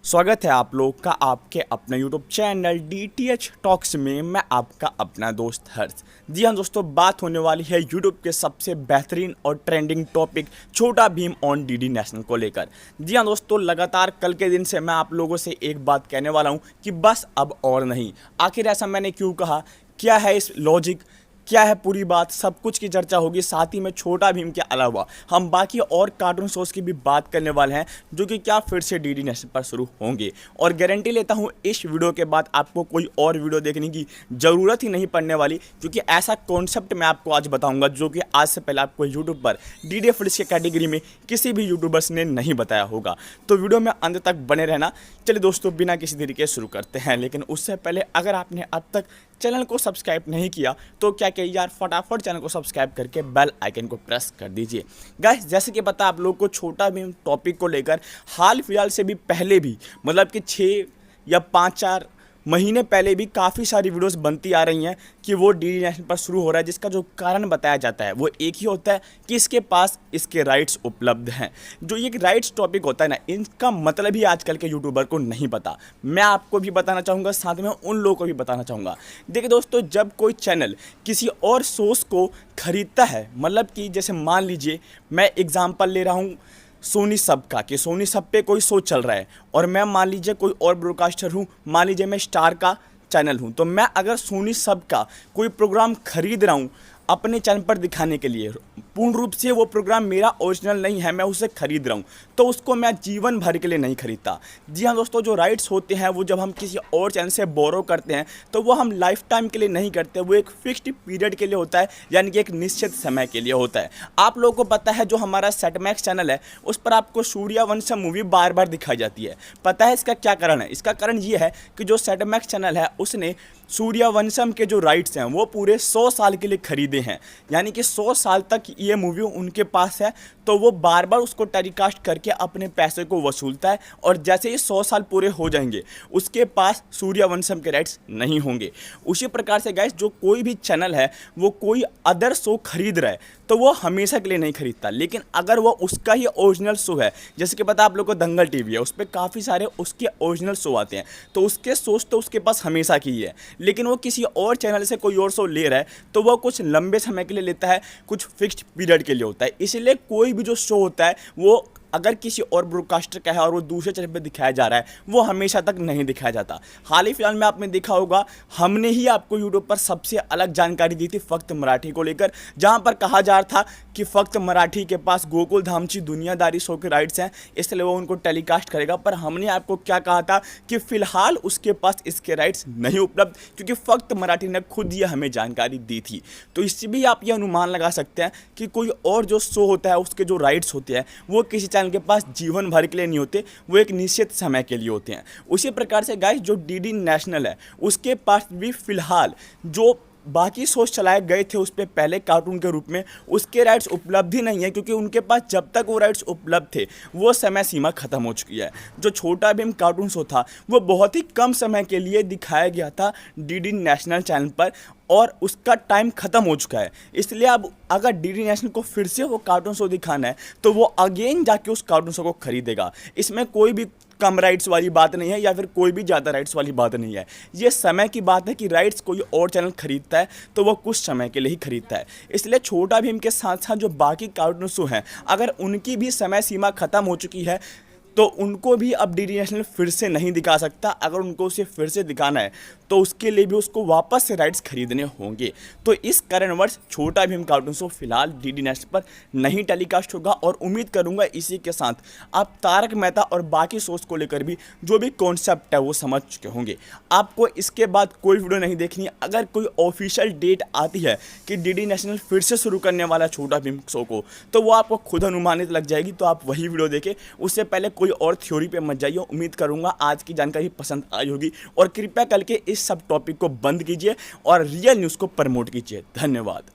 स्वागत है आप लोग का आपके अपने यूट्यूब चैनल DTH टॉक्स में। मैं आपका अपना दोस्त हर्ष। जी हाँ दोस्तों, बात होने वाली है यूट्यूब के सबसे बेहतरीन और ट्रेंडिंग टॉपिक छोटा भीम ऑन DD नेशनल को लेकर। जी हाँ दोस्तों, लगातार कल के दिन से मैं आप लोगों से एक बात कहने वाला हूँ कि बस अब और नहीं। आखिर ऐसा मैंने क्यों कहा, क्या है इस लॉजिक, क्या है पूरी बात, सब कुछ की चर्चा होगी। साथ ही में छोटा भीम के अलावा हम बाकी और कार्टून शोज़ की भी बात करने वाले हैं जो कि क्या फिर से DD नेशनल पर शुरू होंगे। और गारंटी लेता हूं इस वीडियो के बाद आपको कोई और वीडियो देखने की ज़रूरत ही नहीं पड़ने वाली, क्योंकि ऐसा कॉन्सेप्ट मैं आपको आज बताऊंगा जो कि आज से पहले आपको यूट्यूब पर DD फिल्स के कैटेगरी में किसी भी यूट्यूबर्स ने नहीं बताया होगा। तो वीडियो में अंत तक बने रहना। चलिए दोस्तों, बिना किसी देरी के शुरू करते हैं। लेकिन उससे पहले अगर आपने अब तक चैनल को सब्सक्राइब नहीं किया तो क्या कहिए यार, फटाफट चैनल को सब्सक्राइब करके बेल आइकन को प्रेस कर दीजिए। गाइस, जैसे कि पता आप लोग को छोटा भीम टॉपिक को लेकर हाल फिलहाल से भी पहले भी मतलब कि 6 या 5-4 महीने पहले भी काफ़ी सारी वीडियोस बनती आ रही हैं कि वो DD नेशनल पर शुरू हो रहा है, जिसका जो कारण बताया जाता है वो एक ही होता है कि इसके पास इसके राइट्स उपलब्ध हैं। जो ये राइट्स टॉपिक होता है ना, इनका मतलब ही आजकल के यूट्यूबर को नहीं पता। मैं आपको भी बताना चाहूँगा, साथ में उन लोगों को भी बताना चाहूँगा। देखिए दोस्तों, जब कोई चैनल किसी और सोर्स को खरीदता है, मतलब कि जैसे मान लीजिए मैं एग्जाम्पल ले रहा हूँ सोनी सब का, कि सोनी सब पे कोई शो चल रहा है और मैं मान लीजिए कोई और ब्रॉडकास्टर हूँ, मान लीजिए मैं स्टार का चैनल हूँ, तो मैं अगर सोनी सब का कोई प्रोग्राम खरीद रहा हूँ अपने चैनल पर दिखाने के लिए, पूर्ण रूप से वो प्रोग्राम मेरा ओरिजिनल नहीं है, मैं उसे खरीद रहा हूँ, तो उसको मैं जीवन भर के लिए नहीं खरीदता। जी हाँ दोस्तों, जो राइट्स होते हैं वो जब हम किसी और चैनल से बोरो करते हैं तो वो हम लाइफ टाइम के लिए नहीं करते, वो एक फिक्स्ड पीरियड के लिए होता है, यानी कि एक निश्चित समय के लिए होता है। आप लोगों को पता है जो हमारा सेट मैक्स चैनल है उस पर आपको सूर्यवंशम मूवी बार बार दिखाई जाती है। पता है इसका क्या कारण है? इसका कारण ये है कि जो सेट मैक्स चैनल है उसने सूर्यवंशम के जो राइट्स हैं वो पूरे 100 साल के लिए खरीदे हैं, यानी कि 100 साल तक ये मूवी उनके पास है, तो वो बार बार उसको टेलीकास्ट करके अपने पैसे को वसूलता है। और जैसे ही 100 साल पूरे हो जाएंगे उसके पास सूर्यवंशम के राइट्स नहीं होंगे। उसी प्रकार से गाइस, जो कोई भी चैनल है वो कोई अदर शो खरीद रहा है तो वो हमेशा के लिए नहीं खरीदता। लेकिन अगर वो उसका ही ओरिजिनल शो है, जैसे कि पता आप लोगों को दंगल TV है, उस पर काफ़ी सारे उसके ओरिजिनल शो आते हैं, तो उसके शोज तो उसके पास हमेशा की ही है। लेकिन वो किसी और चैनल से कोई और शो ले रहा है तो वो कुछ लंबे समय के लिए लेता है, कुछ फिक्स्ड पीरियड के लिए होता है। इसलिए कोई भी जो शो होता है वो अगर किसी और ब्रॉडकास्टर का है और वो दूसरे चैनल पे दिखाया जा रहा है, वो हमेशा तक नहीं दिखाया जाता। हाल ही फिलहाल में आपने देखा होगा, हमने ही आपको यूट्यूब पर सबसे अलग जानकारी दी थी फक्त मराठी को लेकर, जहां पर कहा जा रहा था कि फक्त मराठी के पास गोकुल धामची दुनियादारी शो के राइट्स हैं, इसलिए वो उनको टेलीकास्ट करेगा। पर हमने आपको क्या कहा था कि फिलहाल उसके पास इसके राइट्स नहीं उपलब्ध, क्योंकि फक्त मराठी ने खुद ये हमें जानकारी दी थी। तो इससे भी आप ये अनुमान लगा सकते हैं कि कोई और जो शो होता है उसके जो राइट्स होते हैं वो किसी चैनल के पास जीवन भर के लिए नहीं होते, वो एक निश्चित समय के लिए होते हैं। उसी प्रकार से गाइस, जो DD नेशनल है उसके पास भी फिलहाल जो बाकी शोज चलाए गए थे उस पर पहले कार्टून के रूप में, उसके राइट्स उपलब्ध ही नहीं है, क्योंकि उनके पास जब तक वो राइट्स उपलब्ध थे वो समय सीमा खत्म हो चुकी है। जो छोटा भीम कार्टून शो था वो बहुत ही कम समय के लिए दिखाया गया था DD नेशनल चैनल पर और उसका टाइम ख़त्म हो चुका है। इसलिए अब अगर DD नेशनल को फिर से वो कार्टून शो दिखाना है तो वो अगेन जाके उस कार्टून शो को खरीदेगा। इसमें कोई भी कम राइट्स वाली बात नहीं है या फिर कोई भी ज़्यादा राइट्स वाली बात नहीं है। ये समय की बात है कि राइट्स कोई और चैनल खरीदता है तो वो कुछ समय के लिए ही खरीदता है। इसलिए छोटा भीम के साथ साथ जो बाकी कार्टून शो हैं, अगर उनकी भी समय सीमा ख़त्म हो चुकी है तो उनको भी अब DD नेशनल फिर से नहीं दिखा सकता। अगर उनको उसे फिर से दिखाना है तो उसके लिए भी उसको वापस से राइट्स खरीदने होंगे। तो इस कारणवश छोटा भीम कार्टून शो फिलहाल DD नेशनल पर नहीं टेलीकास्ट होगा। और उम्मीद करूंगा इसी के साथ आप तारक मेहता और बाकी शोज को लेकर भी जो भी कॉन्सेप्ट है वो समझ चुके होंगे। आपको इसके बाद कोई वीडियो नहीं देखनी। अगर कोई ऑफिशियल डेट आती है कि DD नेशनल फिर से शुरू करने वाला छोटा भीम शो को, तो वो आपको खुद अनुमानित लग जाएगी, तो आप वही वीडियो देखें। उससे पहले कोई और थ्योरी पे मत जाइए। उम्मीद करूंगा आज की जानकारी पसंद आई होगी और कृपया करके इस सब टॉपिक को बंद कीजिए और रियल न्यूज़ को प्रमोट कीजिए। धन्यवाद।